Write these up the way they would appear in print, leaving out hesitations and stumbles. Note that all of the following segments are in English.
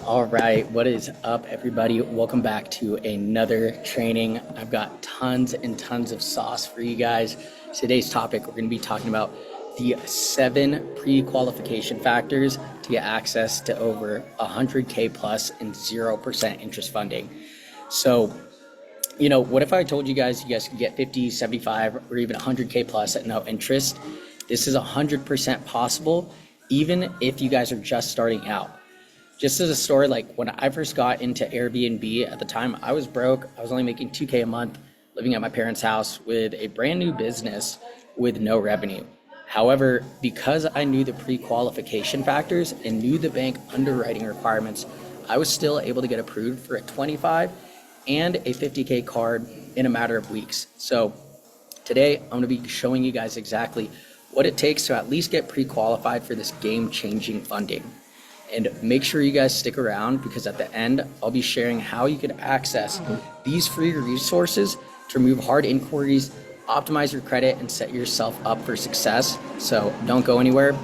All right, what is up, everybody? Welcome back to another training. I've got tons and tons of sauce for you guys. Today's topic, we're going to be talking about the 7 pre-qualification factors to get access to over 100K plus and 0% interest funding. So, what if I told you guys could get 50, 75, or even 100K plus at no interest? This is 100% possible, even if you guys are just starting out. Just as a story, like when I first got into Airbnb at the time, I was broke. I was only making 2K a month, living at my parents' house with a brand new business with no revenue. However, because I knew the pre-qualification factors and knew the bank underwriting requirements, I was still able to get approved for a 25 and a 50K card in a matter of weeks. So today I'm going to be showing you guys exactly what it takes to at least get pre-qualified for this game-changing funding. And make sure you guys stick around, because at the end, I'll be sharing how you can access these free resources to remove hard inquiries, optimize your credit, and set yourself up for success. So don't go anywhere.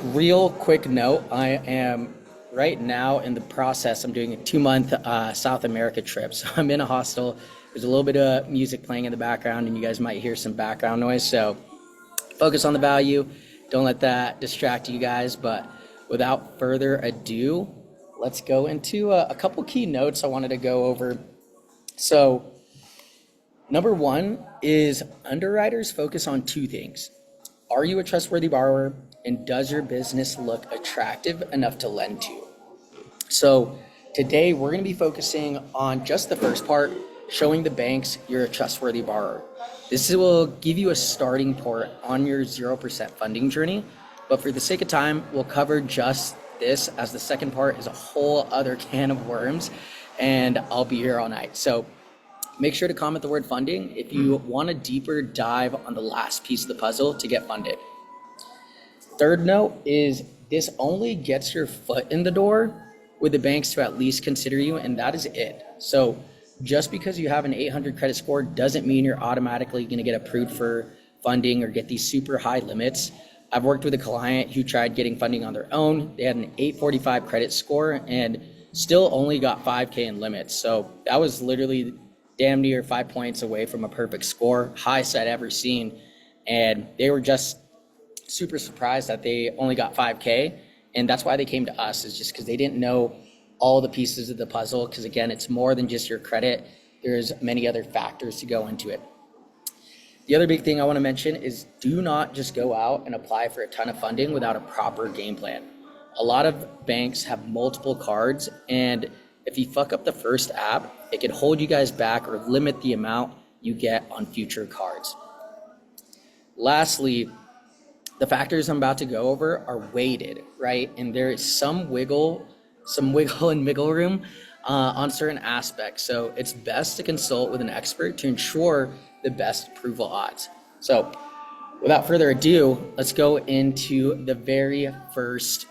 Real quick note, I am right now in the process, I'm doing a 2-month South America trip. So I'm in a hostel. There's a little bit of music playing in the background, and you guys might hear some background noise. So focus on the value. Don't let that distract you guys. But without further ado, let's go into a couple key notes I wanted to go over. So number one is underwriters focus on 2 things. Are you a trustworthy borrower, and does your business look attractive enough to lend to? So today we're going to be focusing on just the first part, showing the banks you're a trustworthy borrower. This will give you a starting point on your 0% funding journey. But for the sake of time, we'll cover just this, as the second part is a whole other can of worms, and I'll be here all night. So make sure to comment the word funding if you want a deeper dive on the last piece of the puzzle to get funded. Third note is this only gets your foot in the door with the banks to at least consider you, and that is it. So just because you have an 800 credit score doesn't mean you're automatically going to get approved for funding or get these super high limits. I've worked with a client who tried getting funding on their own. They had an 845 credit score and still only got 5K in limits. So that was literally damn near 5 points away from a perfect score, highest I'd ever seen. And they were just super surprised that they only got 5K. And that's why they came to us, is just because they didn't know all the pieces of the puzzle. Because again, it's more than just your credit. There's many other factors to go into it. The other big thing I want to mention is do not just go out and apply for a ton of funding without a proper game plan. A lot of banks have multiple cards, and if you fuck up the first app, it can hold you guys back or limit the amount you get on future cards. Lastly, the factors I'm about to go over are weighted, right? And there is some wiggle and wiggle room on certain aspects. So it's best to consult with an expert to ensure the best approval odds. So without further ado, let's go into the very first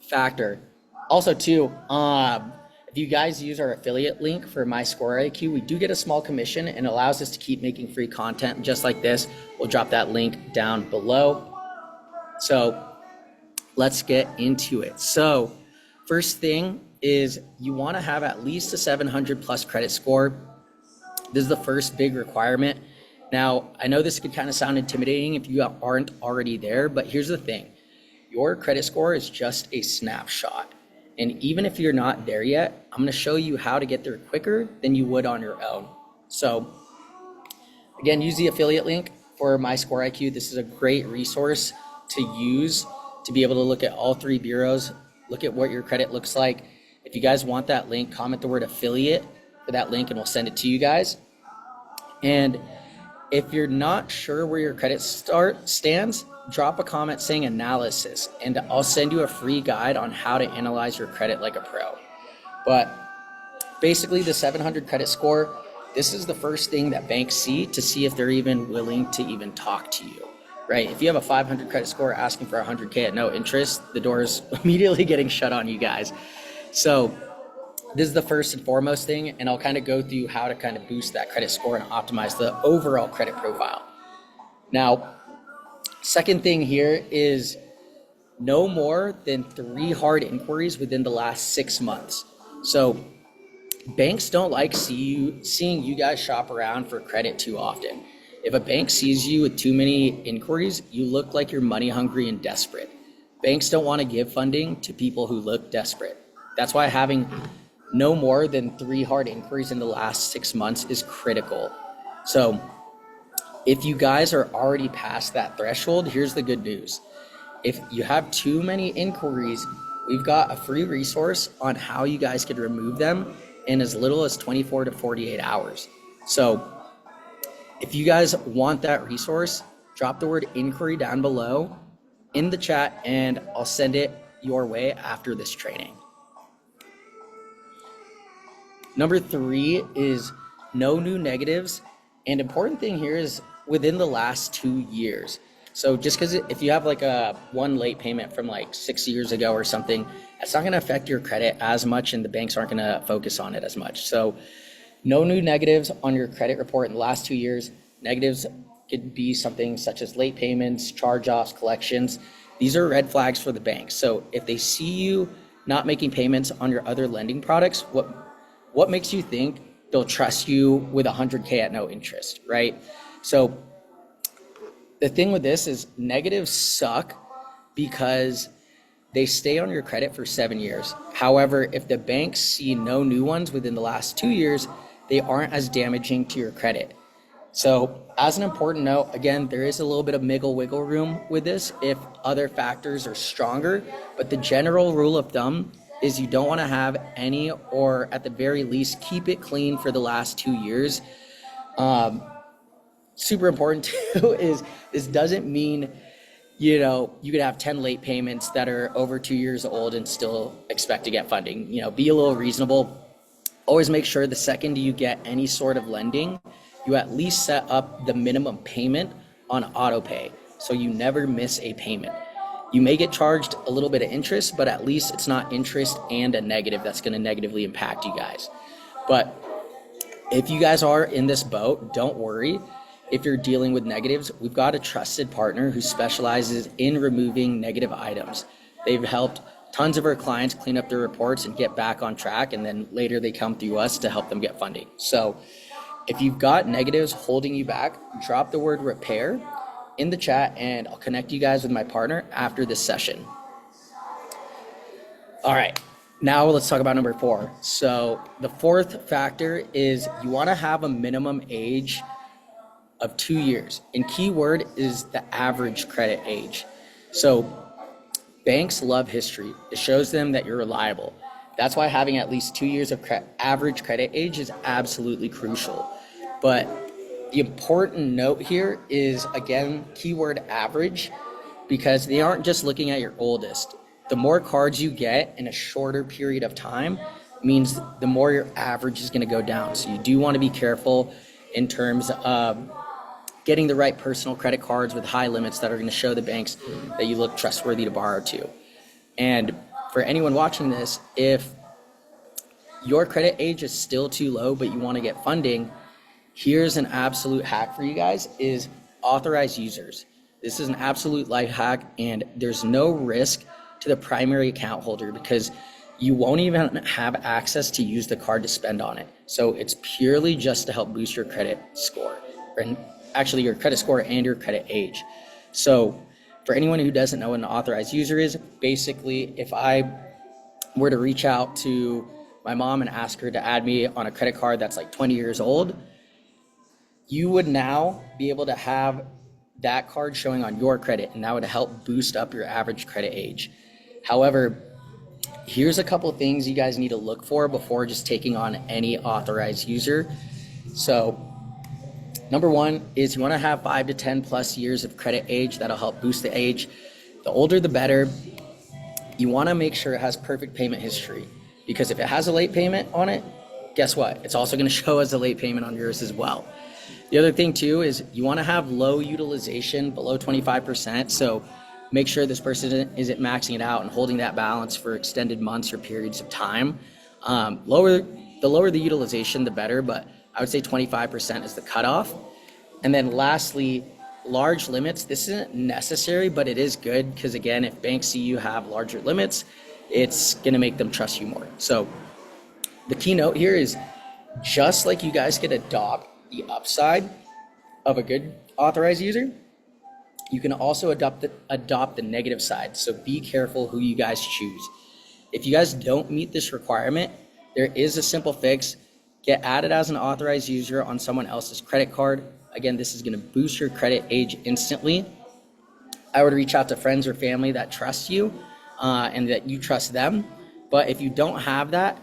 factor. Also too, if you guys use our affiliate link for MyScoreIQ, we do get a small commission and allows us to keep making free content just like this. We'll drop that link down below. So let's get into it. So first thing is you want to have at least a 700 plus credit score. This is the first big requirement. Now, I know this could kind of sound intimidating if you aren't already there, but here's the thing. Your credit score is just a snapshot. And even if you're not there yet, I'm going to show you how to get there quicker than you would on your own. So again, use the affiliate link for MyScoreIQ. This is a great resource to use to be able to look at all 3 bureaus, look at what your credit looks like. If you guys want that link, comment the word affiliate for that link and we'll send it to you guys. And if you're not sure where your credit stands, drop a comment saying analysis, and I'll send you a free guide on how to analyze your credit like a pro. But basically the 700 credit score, this is the first thing that banks see to see if they're even willing to even talk to you, right? If you have a 500 credit score asking for 100K at no interest, the door is immediately getting shut on you guys. So this is the first and foremost thing, and I'll kind of go through how to kind of boost that credit score and optimize the overall credit profile. Now, second thing here is no more than 3 hard inquiries within the last 6 months. So banks don't like seeing you guys shop around for credit too often. If a bank sees you with too many inquiries, you look like you're money hungry and desperate. Banks don't want to give funding to people who look desperate. That's why having no more than 3 hard inquiries in the last 6 months is critical. So if you guys are already past that threshold, here's the good news. If you have too many inquiries, we've got a free resource on how you guys could remove them in as little as 24 to 48 hours. So if you guys want that resource, drop the word inquiry down below in the chat and I'll send it your way after this training. Number 3 is no new negatives. And important thing here is within the last 2 years. So just because if you have like a one late payment from like 6 years ago or something, it's not going to affect your credit as much and the banks aren't going to focus on it as much. So no new negatives on your credit report in the last 2 years. Negatives could be something such as late payments, charge-offs, collections. These are red flags for the bank. So if they see you not making payments on your other lending products, what makes you think they'll trust you with $100K at no interest, right? So the thing with this is negatives suck because they stay on your credit for 7 years. However, if the banks see no new ones within the last 2 years, they aren't as damaging to your credit. So as an important note, again, there is a little bit of wiggle room with this if other factors are stronger, but the general rule of thumb is you don't want to have any, or at the very least, keep it clean for the last 2 years. Super important too is this doesn't mean, you could have 10 late payments that are over 2 years old and still expect to get funding. Be a little reasonable. Always make sure the second you get any sort of lending, you at least set up the minimum payment on auto pay so you never miss a payment. You may get charged a little bit of interest, but at least it's not interest and a negative that's going to negatively impact you guys. But if you guys are in this boat, don't worry. If you're dealing with negatives, we've got a trusted partner who specializes in removing negative items. They've helped tons of our clients clean up their reports and get back on track, and then later they come through us to help them get funding. So if you've got negatives holding you back, drop the word repair in the chat and I'll connect you guys with my partner after this session. All right, now let's talk about number 4. So the 4th factor is you want to have a minimum age of 2 years. And key word is the average credit age. So banks love history. It shows them that you're reliable. That's why having at least 2 years of average credit age is absolutely crucial. But the important note here is, again, keyword average, because they aren't just looking at your oldest. The more cards you get in a shorter period of time means the more your average is going to go down. So you do want to be careful in terms of getting the right personal credit cards with high limits that are going to show the banks that you look trustworthy to borrow to. And for anyone watching this, if your credit age is still too low but you want to get funding, here's an absolute hack for you guys is authorized users. This is an absolute life hack and there's no risk to the primary account holder because you won't even have access to use the card to spend on it. So it's purely just to help boost your credit score, and actually your credit score and your credit age. So for anyone who doesn't know what an authorized user is, basically if I were to reach out to my mom and ask her to add me on a credit card that's like 20 years old, you would now be able to have that card showing on your credit, and that would help boost up your average credit age. However, here's a couple of things you guys need to look for before just taking on any authorized user. So number 1 is you want to have 5 to 10 plus years of credit age. That'll help boost the age. The older, the better. You want to make sure it has perfect payment history, because if it has a late payment on it, guess what? It's also going to show as a late payment on yours as well. The other thing too is you want to have low utilization, below 25%. So make sure this person isn't maxing it out and holding that balance for extended months or periods of time. The lower the utilization, the better, but I would say 25% is the cutoff. And then lastly, large limits, this isn't necessary, but it is good because again, if banks see you have larger limits, it's gonna make them trust you more. So the keynote here is just like you guys could adopt the upside of a good authorized user, you can also adopt the negative side. So be careful who you guys choose. If you guys don't meet this requirement, there is a simple fix. Get added as an authorized user on someone else's credit card. Again, this is going to boost your credit age instantly. I would reach out to friends or family that trust you and that you trust them. But if you don't have that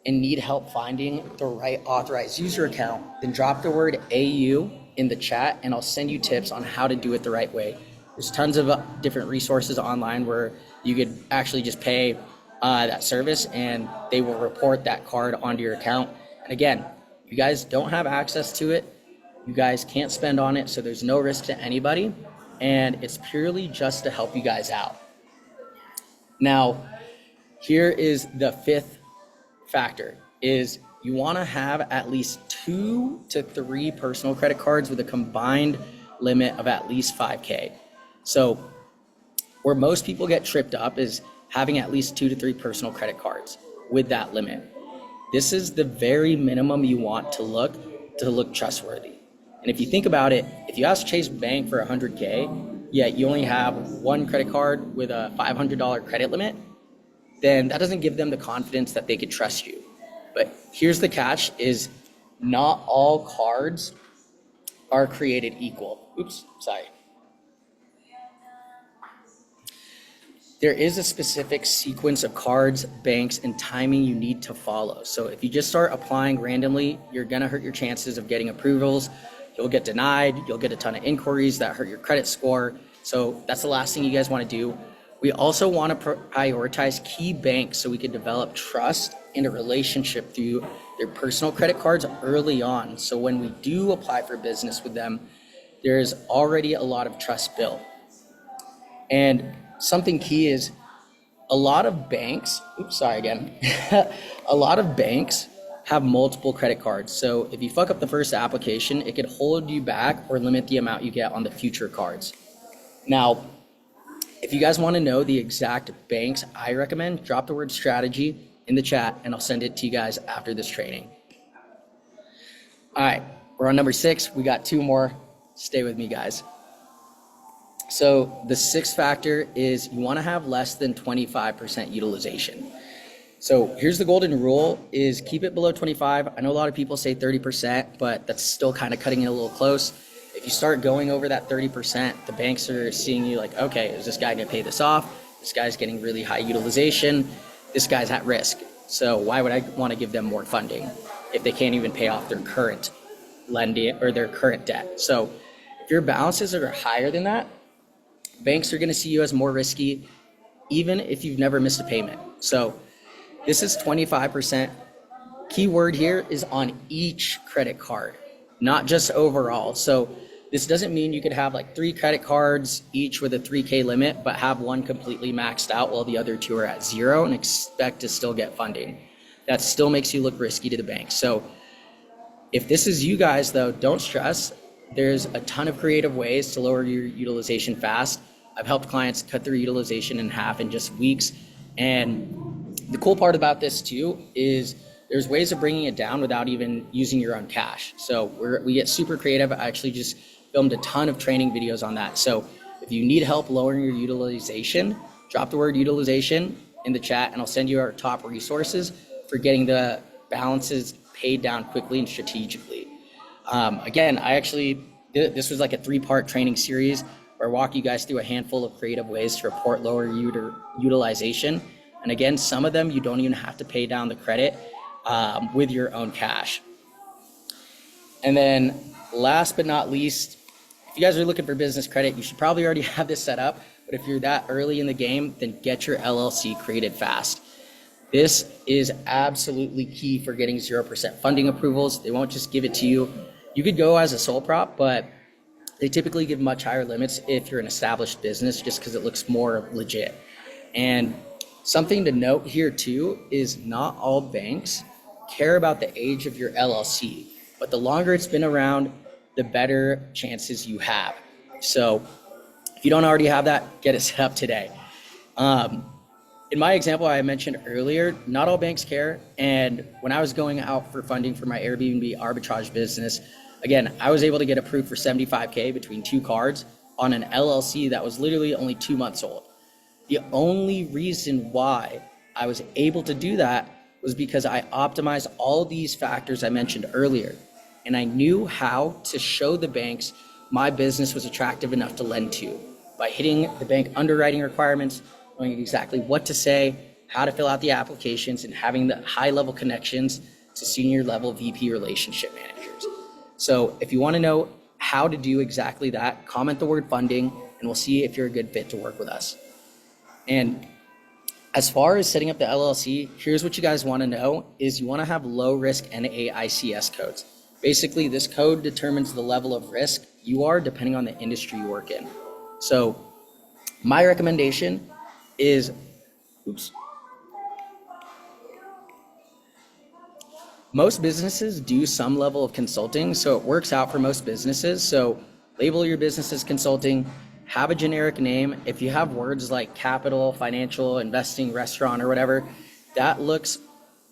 and need help finding the right authorized user account, then drop the word AU in the chat and I'll send you tips on how to do it the right way. There's tons of different resources online where you could actually just pay that service and they will report that card onto your account. And again, you guys don't have access to it. You guys can't spend on it, so there's no risk to anybody. And it's purely just to help you guys out. Now, here is the fifth factor, is you want to have at least 2 to 3 personal credit cards with a combined limit of at least 5K. So where most people get tripped up is having at least 2 to 3 personal credit cards with that limit. This is the very minimum you want to look trustworthy. And if you think about it, if you ask Chase Bank for 100K, yet you only have one credit card with a $500 credit limit, then that doesn't give them the confidence that they could trust you. But here's the catch, is not all cards are created equal. Oops, sorry. There is a specific sequence of cards, banks, and timing you need to follow. So if you just start applying randomly, you're gonna hurt your chances of getting approvals. You'll get denied, you'll get a ton of inquiries that hurt your credit score. So that's the last thing you guys wanna do. We also wanna prioritize key banks so we can develop trust in a relationship through their personal credit cards early on. So when we do apply for business with them, there's already a lot of trust built. And something key is a lot of banks, a lot of banks have multiple credit cards. So if you fuck up the first application, it could hold you back or limit the amount you get on the future cards. Now, if you guys want to know the exact banks I recommend, drop the word strategy in the chat and I'll send it to you guys after this training. All right, we're on number 6. We got 2 more. Stay with me, guys. So the 6th factor is you want to have less than 25% utilization. So here's the golden rule, is keep it below 25. I know a lot of people say 30%, but that's still kind of cutting it a little close. If you start going over that 30%, the banks are seeing you like, okay, is this guy gonna pay this off? This guy's getting really high utilization. This guy's at risk. So why would I want to give them more funding if they can't even pay off their current lending or their current debt? So if your balances are higher than that, banks are gonna see you as more risky, even if you've never missed a payment. So this is 25%. Key word here is on each credit card, not just overall. So this doesn't mean you could have like 3 credit cards, each with a 3K limit, but have one completely maxed out while the other 2 are at 0 and expect to still get funding. That still makes you look risky to the bank. So if this is you guys though, don't stress. There's a ton of creative ways to lower your utilization fast. I've helped clients cut their utilization in half in just weeks. And the cool part about this too is there's ways of bringing it down without even using your own cash. So we get super creative. I actually just filmed a ton of training videos on that. So if you need help lowering your utilization, drop the word utilization in the chat and I'll send you our top resources for getting the balances paid down quickly and strategically. Again, this was like a 3-part training series where I walk you guys through a handful of creative ways to report lower utilization. And again, some of them you don't even have to pay down the credit with your own cash. And then last but not least, if you guys are looking for business credit, you should probably already have this set up. But if you're that early in the game, then get your LLC created fast. This is absolutely key for getting 0% funding approvals. They won't just give it to you. You could go as a sole prop, but they typically give much higher limits if you're an established business just because it looks more legit. And something to note here too is not all banks care about the age of your LLC, but the longer it's been around, the better chances you have. So if you don't already have that, get it set up today. In my example I mentioned earlier, not all banks care. And when I was going out for funding for my Airbnb arbitrage business, again, I was able to get approved for $75K between 2 cards on an LLC that was literally only 2 months old. The only reason why I was able to do that was because I optimized all these factors I mentioned earlier. And I knew how to show the banks my business was attractive enough to lend to by hitting the bank underwriting requirements, knowing exactly what to say, how to fill out the applications, and having the high-level connections to senior-level VP relationship managers. So if you want to know how to do exactly that, comment the word funding, and we'll see if you're a good fit to work with us. And as far as setting up the LLC, here's what you guys want to know is you want to have low-risk NAICS codes. Basically, this code determines the level of risk you are depending on the industry you work in. So my recommendation is, most businesses do some level of consulting, so it works out for most businesses. So label your business as consulting, have a generic name. If you have words like capital, financial, investing, restaurant, or whatever, that looks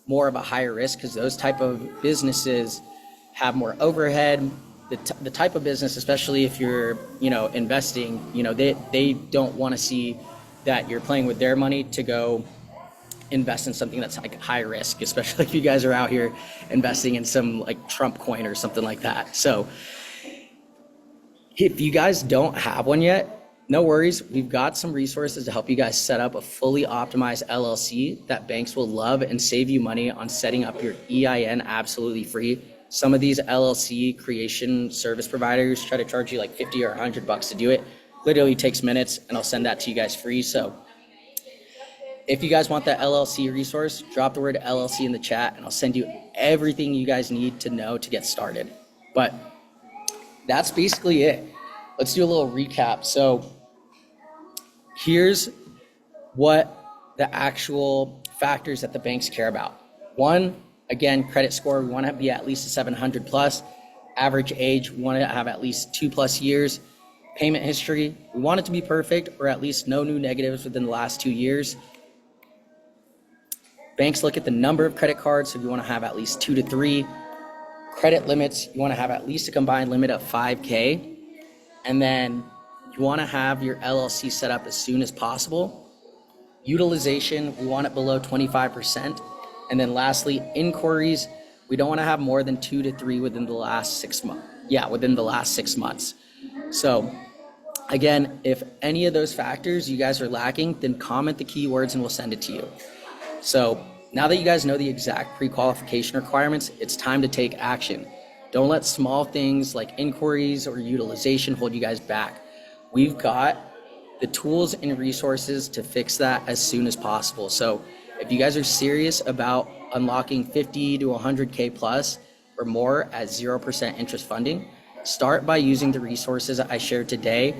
more of a higher risk because those type of businesses have more overhead. The type of business, especially if you're, investing, they don't want to see that you're playing with their money to go invest in something that's like high risk, especially if you guys are out here investing in some like Trump coin or something like that. So if you guys don't have one yet, no worries. We've got some resources to help you guys set up a fully optimized LLC that banks will love and save you money on setting up your EIN absolutely free. Some of these LLC creation service providers try to charge you like 50 or $100 to do it. Literally takes minutes, and I'll send that to you guys free. So if you guys want that LLC resource, drop the word LLC in the chat, and I'll send you everything you guys need to know to get started. But that's basically it. Let's do a little recap. So here's what the actual factors that the banks care about. One, again, credit score, we want to be at least a 700 plus. Average age, we want to have at least 2+ years. Payment history, we want it to be perfect or at least no new negatives within the last 2 years. Banks look at the number of credit cards, so you want to have at least 2 to 3. Credit limits, you want to have at least a combined limit of 5K. And then you want to have your LLC set up as soon as possible. Utilization, we want it below 25%. And then lastly, inquiries, we don't want to have more than 2 to 3 within the last 6 months. Yeah, within the last 6 months. So again, if any of those factors you guys are lacking, then comment the keywords and we'll send it to you. So now that you guys know the exact pre-qualification requirements, it's time to take action. Don't let small things like inquiries or utilization hold you guys back. We've got the tools and resources to fix that as soon as possible. So if you guys are serious about unlocking 50 to 100K plus or more at 0% interest funding, start by using the resources I shared today.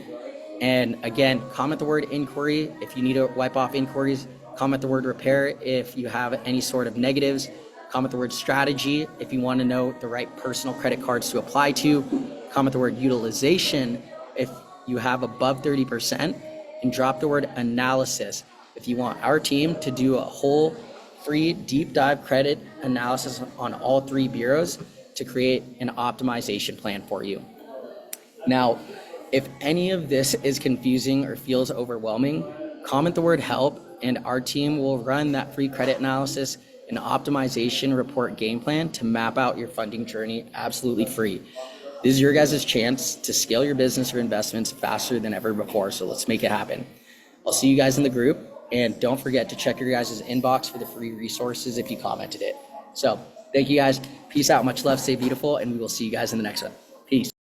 And again, comment the word inquiry if you need to wipe off inquiries. Comment the word repair if you have any sort of negatives. Comment the word strategy if you want to know the right personal credit cards to apply to. Comment the word utilization if you have above 30%. And drop the word analysis if you want our team to do a whole free deep dive credit analysis on all 3 bureaus to create an optimization plan for you. Now, if any of this is confusing or feels overwhelming, comment the word help and our team will run that free credit analysis and optimization report game plan to map out your funding journey absolutely free. This is your guys' chance to scale your business or investments faster than ever before, so let's make it happen. I'll see you guys in the group, and don't forget to check your guys' inbox for the free resources if you commented it. So thank you guys. Peace out. Much love. Stay beautiful, and we will see you guys in the next one.